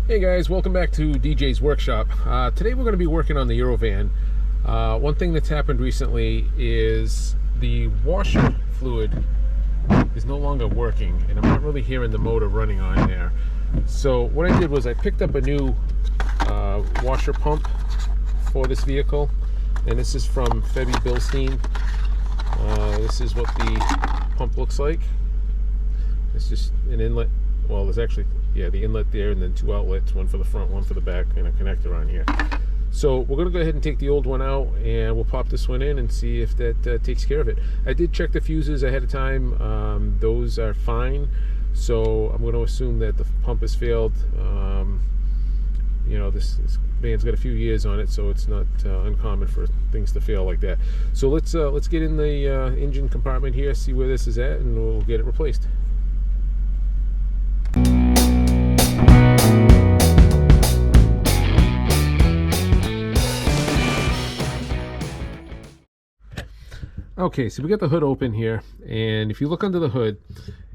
Hey guys, welcome back to DJ's Workshop. Today we're going to be working on the Eurovan. One thing that's happened recently is the washer fluid is no longer working and I'm not really hearing the motor running on there. So what I did was I picked up a new washer pump for this vehicle, and this is from VW Bilstein. This is what the pump looks like. It's just an inlet. Well, there's actually, the inlet there, and then two outlets, one for the front, one for the back, and a connector on here. So we're going to go ahead and take the old one out, and we'll pop this one in and see if that takes care of it. I did check the fuses ahead of time. Those are fine. So I'm going to assume that the pump has failed. This van's got a few years on it, so it's not uncommon for things to fail like that. So let's get in the engine compartment here, see where this is at, and we'll get it replaced. Okay, so we got the hood open here, and if you look under the hood,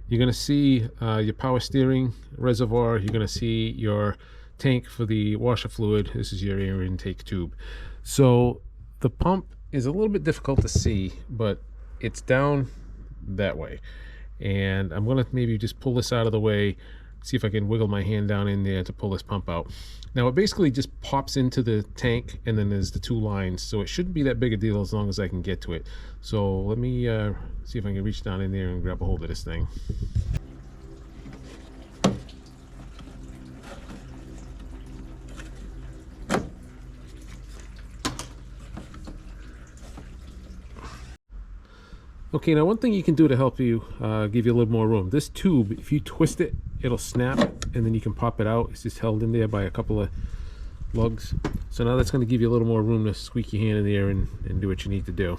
you're going to see your power steering reservoir. You're going to see your tank for the washer fluid. This is your air intake tube. So the pump is a little bit difficult to see, but it's down that way. And I'm going to maybe just pull this out of the way, see if I can wiggle my hand down in there to pull this pump out. Now it basically just pops into the tank, and then there's the two lines, so it shouldn't be that big a deal as long as I can get to it. So let me see if I can reach down in there and grab a hold of this thing. Okay, now one thing you can do to help you give you a little more room. This tube, if you twist it, it'll snap, and then you can pop it out. It's just held in there by a couple of lugs. So now that's going to give you a little more room to squeak your hand in there and do what you need to do.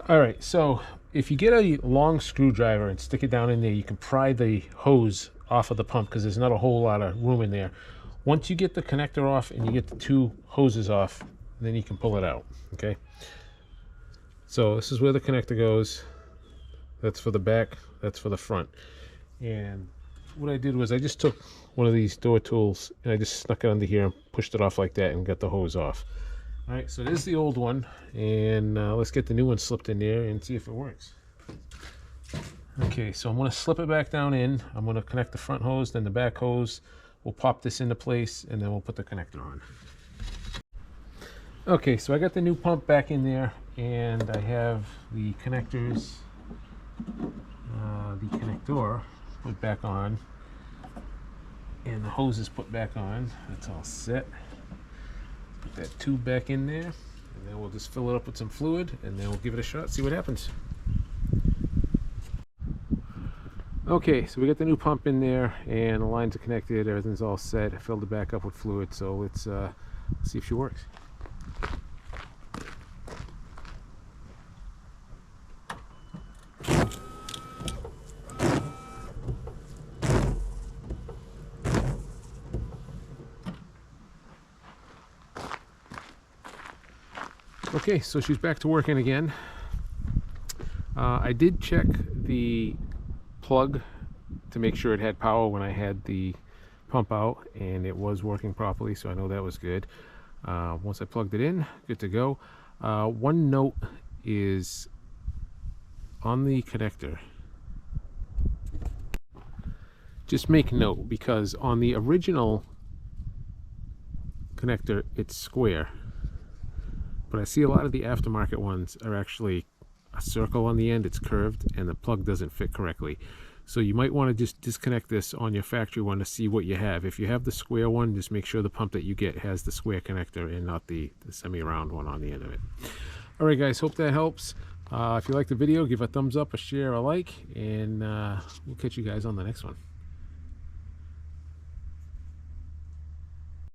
All right, so if you get a long screwdriver and stick it down in there, you can pry the hose off of the pump because there's not a whole lot of room in there. Once you get the connector off and you get the two hoses off, then you can pull it out. Okay, so this is where the connector goes. That's for the back, that's for the front. And what I did was I just took one of these door tools and I just snuck it under here and pushed it off like that and got the hose off. All right, so there's the old one, and let's get the new one slipped in there and see if it works. Okay, so I'm going to slip it back down in. I'm going to connect the front hose, then the back hose. We'll pop this into place, and then we'll put the connector on. Okay, so I got the new pump back in there, and I have the connectors, the connector put back on, and the hose is put back on. That's all set. Put that tube back in there, and then we'll just fill it up with some fluid, and then we'll give it a shot, see what happens. Okay, so we got the new pump in there, and the lines are connected, everything's all set. I filled it back up with fluid, so let's see if she works. Okay, so she's back to working again. I did check the plug to make sure it had power when I had the pump out, and it was working properly, so I know that was good. Once I plugged it in, good to go. One note is on the connector. Just make note, because on the original connector it's square, but I see a lot of the aftermarket ones are actually a circle on the end. It's curved and the plug doesn't fit correctly. So you might want to just disconnect this on your factory one to see what you have. If you have the square one, just make sure the pump that you get has the square connector and not the semi-round one on the end of it. All right guys, hope that helps. If you like the video, give a thumbs up, a share, a like, and we'll catch you guys on the next one.